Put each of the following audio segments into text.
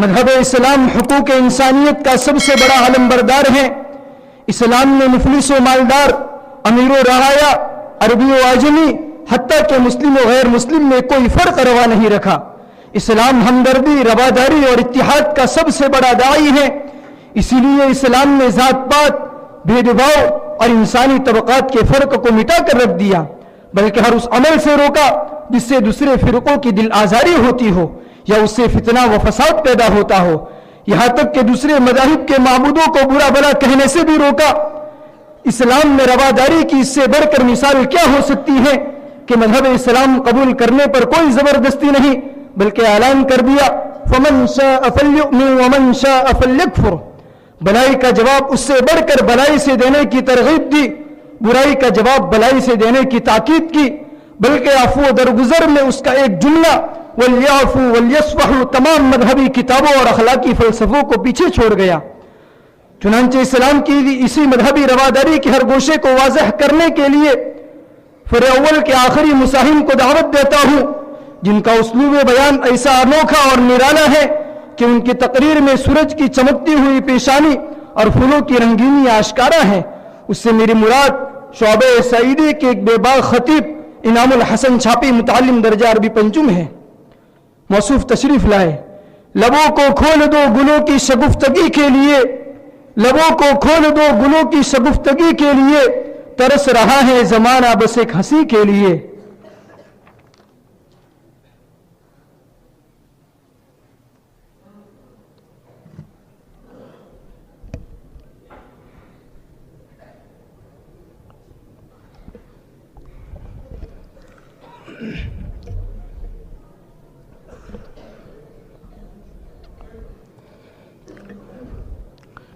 مذہب اسلام حقوق انسانیت کا سب سے بڑا علمبردار ہے۔ اسلام نے مفلس و مالدار، امیر و رعایا، عربی و عجمی، حتیٰ کہ مسلم و غیر مسلم میں کوئی فرق روا نہیں رکھا۔ اسلام ہمدردی، رواداری اور اتحاد کا سب سے بڑا داعی ہے۔ اسی لیے اسلام نے ذات پات، بھید بھاؤ اور انسانی طبقات کے فرق کو مٹا کر رکھ دیا، بلکہ ہر اس عمل سے روکا جس سے دوسرے فرقوں کی دل آزاری ہوتی ہو یا اس سے فتنہ و فساد پیدا ہوتا ہو، یہاں تک کہ دوسرے مذاہب کے معبودوں کو برا بھلا کہنے سے بھی روکا۔ اسلام میں رواداری کی اس سے بڑھ کر مثال کیا ہو سکتی ہے کہ مذہب اسلام قبول کرنے پر کوئی زبردستی نہیں، بلکہ اعلان کر دیا فَمَنْ شَاءَ فَلْيُؤْمِنْ وَمَنْ شَاءَ فَلْيَكْفُرْ۔ بلائی کا جواب اس سے بڑھ کر بلائی سے دینے کی ترغیب دی، برائی کا جواب بلائی سے دینے کی تاکید کی، بلکہ عفو و درگزر میں اس کا ایک جملہ وَلْيَعْفُوا وَلْيَصْفَحُوا تمام مذہبی کتابوں اور اخلاقی فلسفوں کو پیچھے چھوڑ گیا۔ چنانچہ اسلام کی اسی مذہبی رواداری کے ہر گوشے کو واضح کرنے کے لیے فرع اول کے آخری مصاحم کو دعوت دیتا ہوں، جن کا اسلوب بیان ایسا انوکھا اور نرالا ہے کہ ان کی تقریر میں سورج کی چمکتی ہوئی پیشانی اور پھولوں کی رنگینی آشکارا ہے۔ اس سے میری مراد شعبہ سعیدی کے ایک بے باک خطیب انعام الحسن چھاپی متعلم درجہ عربی پنجم ہے۔ موصوف تشریف لائے۔ لبوں کو کھول دو گلوں کی شگفتگی کے لیے، لبوں کو کھول دو گلوں کی شگفتگی کے لیے، ترس رہا ہے زمانہ بس ایک ہنسی کے لیے۔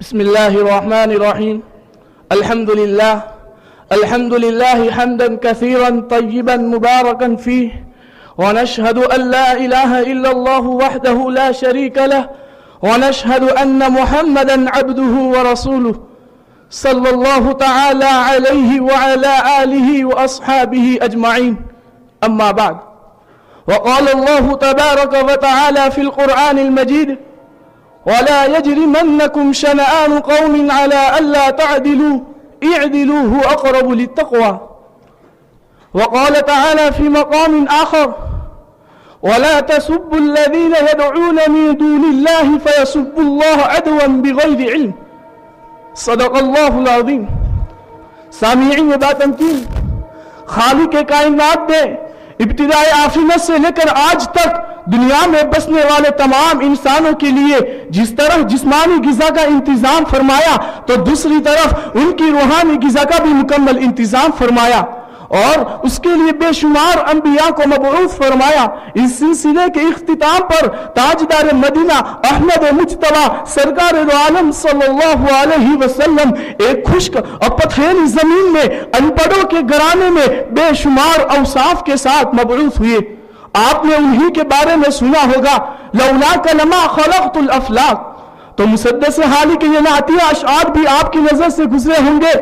بسم الله الرحمن الرحيم. الحمد لله حمدا كثيرا طيبا مباركا فيه، ونشهد أن لا إله إلا الله وحده لا شريك له، ونشهد أن محمدا عبده ورسوله صلى الله تعالى عليه وعلى آله وأصحابه أجمعين. أما بعد، وقال الله تبارك وتعالى في القرآن المجيد: ولا يجرمنكم شنآن قوم على ألا تعدلوا اعدلوا هو أقرب للتقوى. وقال تعالى في مقام آخر: ولا تسبوا الذين يدعون من دون الله فيسبوا الله عدوا بغير علم. صدق الله العظيم. سامعین میں بات کی خالق کائنات نے ابتدائی آفریت سے لے کر آج تک دنیا میں بسنے والے تمام انسانوں کے لیے جس طرح جسمانی غذا کا انتظام فرمایا، تو دوسری طرف ان کی روحانی غذا کا بھی مکمل انتظام فرمایا، اور اس کے لیے بے شمار انبیاء کو مبعوث فرمایا۔ اس سلسلے کے اختتام پر تاجدار مدینہ احمد مجتبی سرکار دو عالم صلی اللہ علیہ وسلم ایک خشک اور پتھریلی زمین میں ان پڑھوں کے گھرانے میں بے شمار اوصاف کے ساتھ مبعوث ہوئے۔ آپ نے انہی کے بارے میں سنا ہوگا: لولاک لما خلقت الافلاک۔ تو مسدس حالی کے یہ نعتیہ اشعار بھی آپ کی نظر سے گزرے ہوں گے: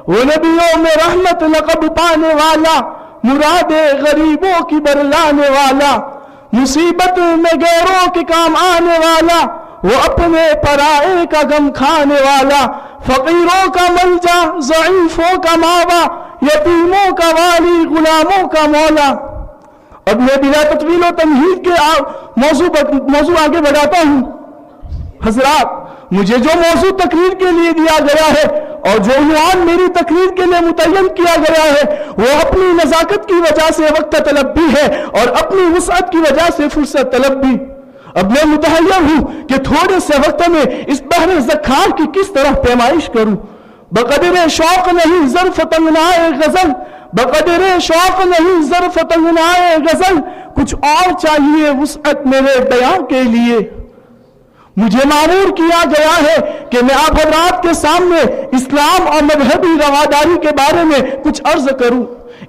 وہ نبیوں میں رحمت لقب پانے والا، مراد غریبوں کی برلانے والا، مصیبت میں غیروں کے کام آنے والا، وہ اپنے پرائے کا غم کھانے والا، فقیروں کا ملجا، ضعیفوں کا ماوا، یتیموں کا والی، غلاموں کا مولا۔ اب میں بلا تطویل و تمہید کے موضوع آگے بڑھاتا ہوں۔ حضرات، مجھے جو موضوع تقریر کے لیے دیا گیا ہے اور جو عنوان میری تقریر کے لیے متعین کیا گیا ہے، وہ اپنی نزاکت کی وجہ سے وقت طلب بھی ہے اور اپنی وسعت کی وجہ سے فرصت طلب بھی۔ اب میں متحیر ہوں کہ تھوڑے سے وقت میں اس بحر زکوان کی کس طرح پیمائش کروں۔ بقدر شوق نہیں ظرف تنگنائے غزل، بقدر شوق نہیں ظرف تنگنائے غزل، کچھ اور چاہیے وسعت میرے بیان کے لیے۔ مجھے مامور کیا گیا ہے کہ میں آپ حضرات کے سامنے اسلام اور مذہبی رواداری کے بارے میں کچھ عرض کروں۔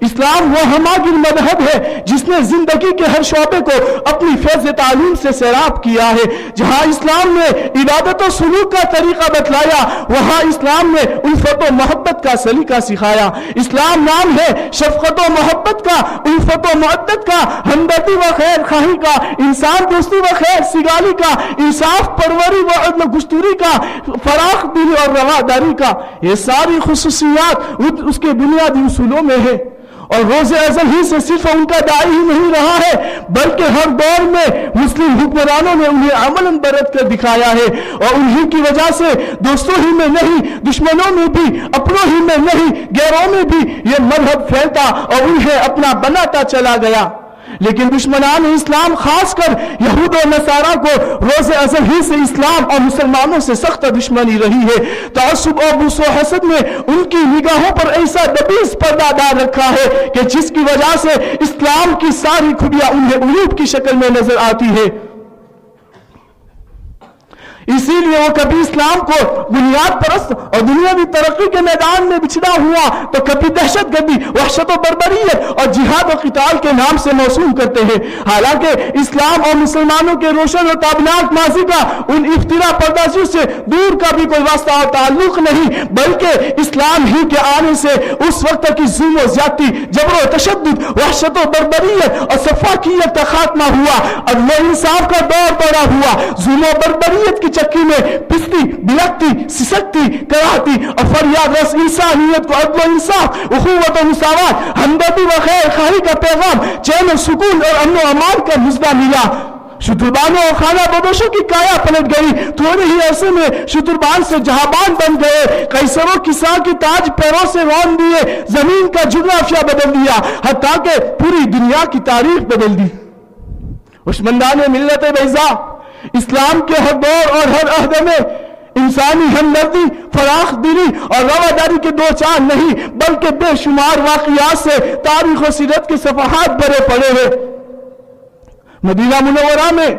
اسلام وہ ہماگیر مذہب ہے جس نے زندگی کے ہر شعبے کو اپنی فیض تعلیم سے سیراب کیا ہے. جہاں اسلام نے عبادت و سلوک کا طریقہ بتلایا وہاں اسلام نے الفت و محبت کا سلیقہ سکھایا. اسلام نام ہے شفقت و محبت کا، الفت و محبت کا، ہمدردی و خیر خواہی کا، انسان دوستی و خیر سگالی کا، انصاف پروری و عدل گستوری کا، فراخ دلی اور رواداری کا. یہ ساری خصوصیات اس کے بنیادی اصولوں میں ہے. اور روز ازل ہی سے صرف ان کا داعی ہی نہیں رہا ہے بلکہ ہر دور میں مسلم حکمرانوں نے انہیں عملاً برت کر دکھایا ہے. اور انہی کی وجہ سے دوستوں ہی میں نہیں، دشمنوں میں بھی، اپنوں ہی میں نہیں، غیروں میں بھی یہ مذہب پھیلتا اور انہیں اپنا بناتا چلا گیا. لیکن دشمنان اسلام خاص کر یہود و نصارہ کو روز ازل ہی سے اسلام اور مسلمانوں سے سخت دشمنی رہی ہے. تعصب اور بغض و حسد نے ان کی نگاہوں پر ایسا دبیز پردہ ڈال رکھا ہے کہ جس کی وجہ سے اسلام کی ساری خوبیاں انہیں علوب کی شکل میں نظر آتی ہے. اسی لیے وہ کبھی اسلام کو بنیاد پرست اور دنیاوی ترقی کے میدان میں بچھڑا ہوا تو کبھی دہشت گردی، وحشت و بربریت اور جہاد و قتال کے نام سے موسوم کرتے ہیں. حالانکہ اسلام اور مسلمانوں کے روشن اور تابناک ماضی کا ان افترا پردازیوں سے دور کا بھی کوئی واسطہ اور تعلق نہیں، بلکہ اسلام ہی کے آنے سے اس وقت کی ظلم و زیادتی، جبر و تشدد، وحشت و بربریت اور سفاکیت کا خاتمہ ہوا. عدل و انصاف کا دور پیدا ہوا. ظلم و بربریت کی چکی میں پستی، بلکتی، سسکتی، کراہتی اور فریاد رس انسانیت کو عدل و انصاف، اخوت و مساوات، ہمدردی و خیر خواہی کا پیغام، چین و سکون اور امن و امان کا مژدہ ملا. شتربانوں اور خانہ بدوشوں کی کایا پلٹ گئی. تھوڑے ہی عرصے میں شتربان سے جہابان بن گئے. قیصر و کسریٰ کی تاج پیروں سے رون دیے. زمین کا جغرافیہ بدل دیا، حتیٰ کہ پوری دنیا کی تاریخ بدل دی. دشمنان ملت بیضا اسلام کے ہر دور اور ہر عہد میں انسانی ہمدردی، فراخ دلی اور رواداری کے دو چاند نہیں بلکہ بے شمار واقعات سے تاریخ و سیرت کے صفحات بھرے پڑے ہیں. مدینہ منورہ میں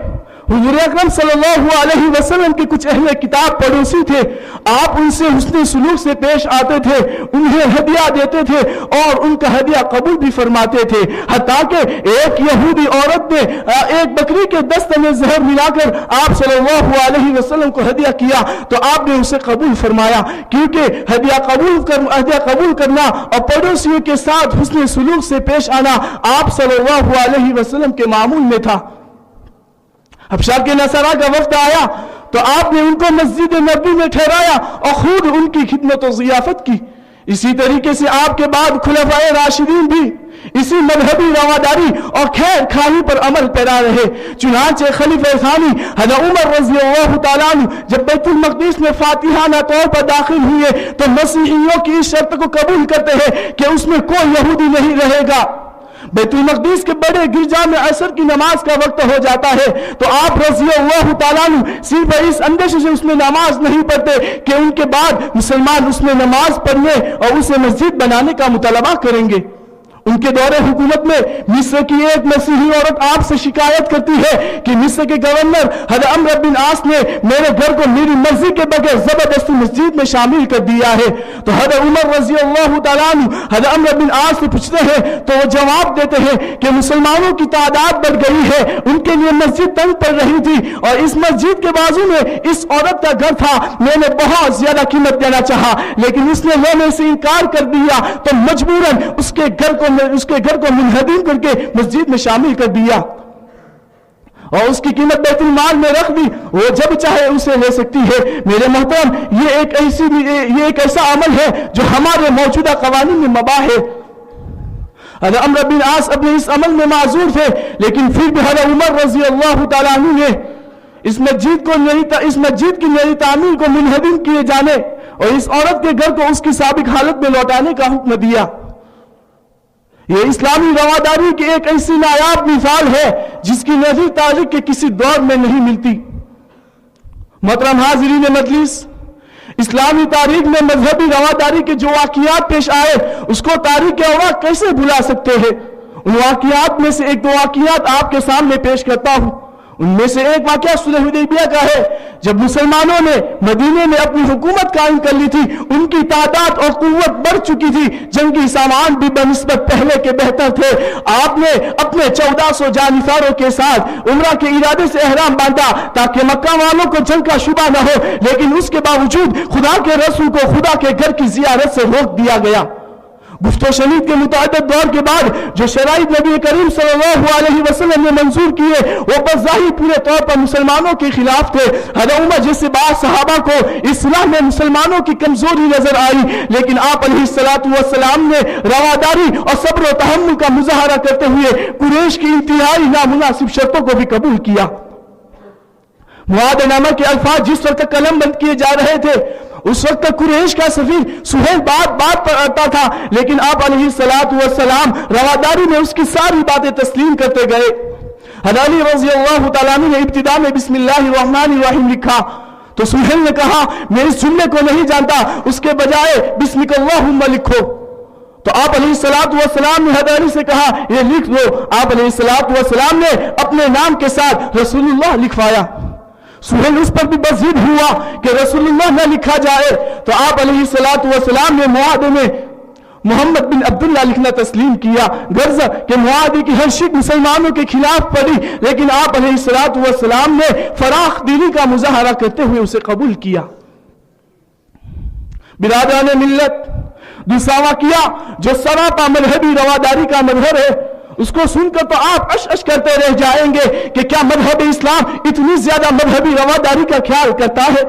حضور اکرم صلی اللہ علیہ وسلم کے کچھ اہل کتاب پڑوسی تھے. آپ ان سے حسن سلوک سے پیش آتے تھے، انہیں ہدیہ دیتے تھے اور ان کا ہدیہ قبول بھی فرماتے تھے. حتیٰ کہ ایک یہودی عورت نے ایک بکری کے دست میں زہر ملا کر آپ صلی اللہ علیہ وسلم کو ہدیہ کیا تو آپ نے اسے قبول فرمایا، کیونکہ ہدیہ قبول کرنا اور پڑوسیوں کے ساتھ حسن سلوک سے پیش آنا آپ صلی اللہ علیہ وسلم کے معمول میں تھا. حبشہ کے نصارہ کا وقت آیا تو آپ نے ان کو مسجد نبوی میں ٹھہرایا اور خود ان کی خدمت و ضیافت کی. اسی طریقے سے آپ کے بعد خلفائے راشدین بھی اسی مذہبی رواداری اور خیر خواہی پر عمل پیرا رہے. چنانچہ خلیفہ ثانی حضرت عمر رضی اللہ تعالیٰ عنہ جب بیت المقدس میں فاتحانہ طور پر داخل ہوئے تو مسیحیوں کی اس شرط کو قبول کرتے ہیں کہ اس میں کوئی یہودی نہیں رہے گا. بیت المقدس کے بڑے گرجا میں عصر کی نماز کا وقت ہو جاتا ہے تو آپ رضی اللہ تعالیٰ عنہ صرف اس اندیشے سے اس میں نماز نہیں پڑھتے کہ ان کے بعد مسلمان اس میں نماز پڑھنے اور اسے مسجد بنانے کا مطالبہ کریں گے. ان کے دور حکومت میں مصر کی ایک مسیحی عورت آپ سے شکایت کرتی ہے کہ مصر کے گورنر حضرت عمرو بن عاص نے میرے گھر کو میری مرضی کے بغیر زبردستی مسجد میں شامل کر دیا ہے. تو حضرت عمر رضی اللہ تعالیٰ عنہ حضرت عمرو بن عاص سے پوچھتے ہیں تو وہ جواب دیتے ہیں کہ مسلمانوں کی تعداد بڑھ گئی ہے، ان کے لیے مسجد تنگ پڑ رہی تھی اور اس مسجد کے بازو میں اس عورت کا گھر تھا. میں نے بہت زیادہ قیمت دینا چاہا لیکن اس نے لینے سے انکار کر دیا تو مجبوراً اس کے گھر کو منہدم کر کے مسجد میں شامل کر دیا اور اس کی قیمت بیت المال میں رکھ دی. وہ جب چاہے اسے لے سکتی ہے. میرے محترم، یہ ایک ایسا عمل ہے جو ہمارے موجودہ قوانین میں مباح ہے. حضرت عمرو بن عاص اپنے اس عمل میں معذور تھے لیکن پھر بھی حضرت عمر رضی اللہ تعالیٰ عنہ نے اس مسجد کی نئی تعمیر کو منہدم کیے جانے اور اس عورت کے گھر کو اس کی سابق حالت میں لوٹانے کا حکم دیا. یہ اسلامی رواداری کی ایک ایسی نایاب مثال ہے جس کی نظیر تاریخ کے کسی دور میں نہیں ملتی. محترم حاضرین مجلس، اسلامی تاریخ میں مذہبی رواداری کے جو واقعات پیش آئے اس کو تاریخ کے اوراق کیسے بھلا سکتے ہیں. ان واقعات میں سے ایک دو واقعات آپ کے سامنے پیش کرتا ہوں. ان میں سے ایک واقعہ صلح حدیبیہ کا ہے، جب مسلمانوں نے مدینے میں اپنی حکومت قائم کر لی تھی، ان کی تعداد اور قوت بڑھ چکی تھی، جنگی سامان بھی بنسبت پہلے کے بہتر تھے۔ آپ نے اپنے 1400 جانثاروں کے ساتھ عمرہ کے ارادے سے احرام باندھا تاکہ مکہ والوں کو جنگ کا شبہ نہ ہو، لیکن اس کے باوجود خدا کے رسول کو خدا کے گھر کی زیارت سے روک دیا گیا۔ گفت و شنید کے متعدد دور کے بعد جو شرائط نبی کریم صلی اللہ علیہ وسلم نے منظور کیے وہ بظاہر پورے طور پر مسلمانوں کے خلاف تھے۔ حضرت عمر جیسے بعض صحابہ کو اسلام میں مسلمانوں کی کمزوری نظر آئی، لیکن آپ علیہ السلام نے رواداری اور صبر و تحمل کا مظاہرہ کرتے ہوئے قریش کی انتہائی نامناسب شرطوں کو بھی قبول کیا۔ معاہدہ نامہ کے الفاظ جس وقت تک قلم بند کیے جا رہے تھے، اس وقت تک قریش کا سفیر سہیل بات پر اڑتا تھا، لیکن آپ علیہ السلام رواداری میں اس کی ساری باتیں تسلیم کرتے گئے۔ حضرت علی رضی اللہ تعالیٰ عنہ نے ابتدا میں بسم اللہ الرحمن الرحیم لکھا تو سہیل نے کہا میں اس جملے کو نہیں جانتا، اس کے بجائے بسمک اللہم لکھو۔ تو آپ علیہ السلام نے حضرت علی سے کہا یہ لکھ دو۔ آپ علیہ السلام نے اپنے نام کے ساتھ رسول اللہ لکھوایا۔ سہیل اس پر بھی بضد ہوا کہ رسول اللہ نہ لکھا جائے، تو آپ علیہ السلام نے معاہدے میں محمد بن عبداللہ لکھنا تسلیم کیا، غرض کہ معاہدے کی ہر شک مسلمانوں کے خلاف پڑی، لیکن آپ علیہ السلام نے فراخ دلی کا مظاہرہ کرتے ہوئے اسے قبول کیا۔ برادران ملت، دوسرا واقعہ جو سراپا مذہبی رواداری کا مظہر ہے، اس کو سن کر تو آپ اش کرتے رہ جائیں گے کہ کیا مذہب اسلام اتنی زیادہ مذہبی رواداری کا خیال کرتا ہے۔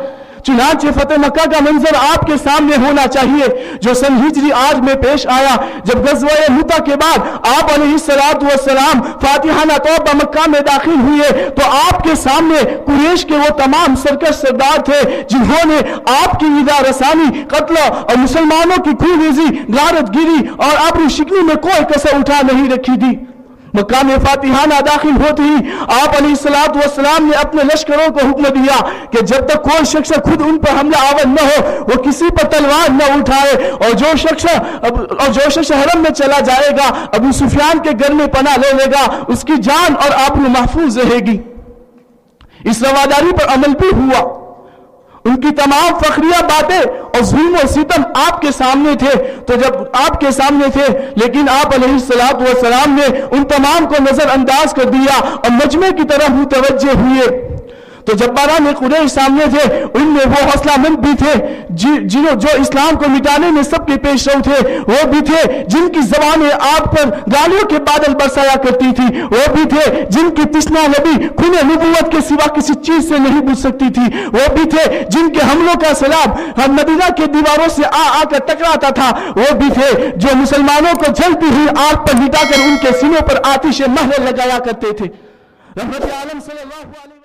چنانچہ فتح مکہ کا منظر آپ کے سامنے ہونا چاہیے جو سن ہجری 8 میں پیش آیا، جب غزوہ مؤتہ کے بعد آپ علیہ السلام فاتحانہ طور پر مکہ میں داخل ہوئے تو آپ کے سامنے قریش کے وہ تمام سرکش سردار تھے جنہوں نے آپ کی ایذا رسانی، قتل اور مسلمانوں کی خون ریزی، غارت گیری اور آبرو شکنی میں کوئی کسر اٹھا نہیں رکھی تھی۔ مکہ میں فاتحانہ داخل ہوتے ہی آپ علیہ السلام نے اپنے لشکروں کو حکم دیا کہ جب تک کوئی شخص خود ان پر حملہ آور نہ ہو وہ کسی پر تلوار نہ اٹھائے، اور جو شخص حرم میں چلا جائے گا ابو سفیان کے گھر میں پناہ لے لے گا، اس کی جان اور آبرو محفوظ رہے گی۔ اس رواداری پر عمل بھی ہوا۔ ان کی تمام فخریہ باتیں اور ظلم و ستم آپ کے سامنے تھے، تو جب آپ کے سامنے تھے لیکن آپ علیہ السلام نے ان تمام کو نظر انداز کر دیا اور مجمع کی طرف متوجہ ہوئے۔ تو جباران قریش سامنے تھے، ان میں وہ حوصلہ مند بھی تھے جو اسلام کو مٹانے میں سب کے پیش رو تھے، وہ بھی تھے جن کی زبانیں آپ پر گالیوں کے بادل برسایا کرتی تھی، وہ بھی تھے جن کی تشنا لبی خون نبوت کے سوا کسی چیز سے نہیں بجھ سکتی تھی، وہ بھی تھے جن کے حملوں کا سیلاب ہر مدینہ کے دیواروں سے آ کر ٹکراتا تھا، وہ بھی تھے جو مسلمانوں کو جلتی ہوئی آگ پر لٹا کر ان کے سینوں پر آتش مہر لگایا کرتے تھے۔ رحمت عالم صلی اللہ علیہ